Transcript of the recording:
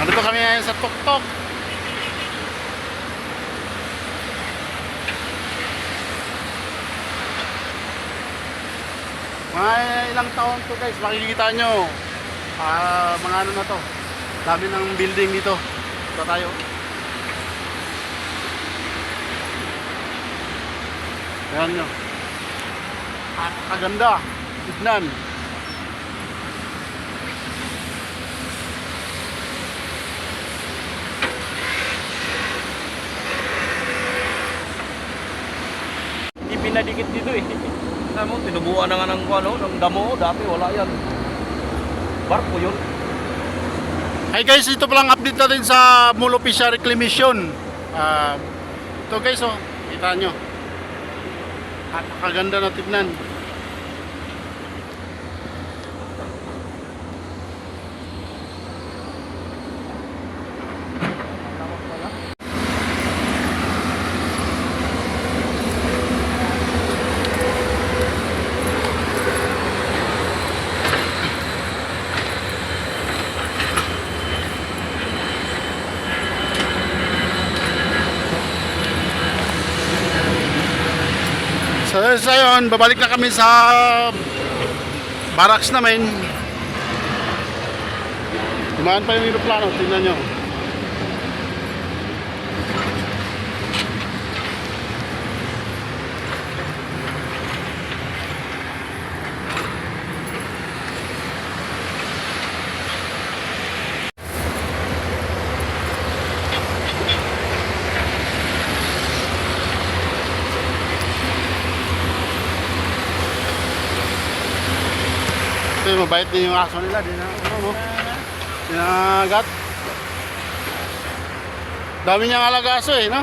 Nandito kami ngayon sa tuktok. Mga ilang taon to guys, makikita nyo. Mga ano na to. Dami ng building dito. Ito tayo. Ayan nyo. Kaganda. Tignan. Hindi pinadikit dito eh. Alam mo, tinubuan na nga ng, ng damo. Dati wala yan. Barko yun. Hi guys, ito palang update natin sa Molopisya Reclamation. Ito guys, oh, kita nyo. Kaganda na tignan. So yun, babalik na kami sa barracks namin. Dumaan pa yung aeroplano, tingnan nyo. Ito, mabait din yung aso nila, dinagat. Dami niyang alaga aso eh, no?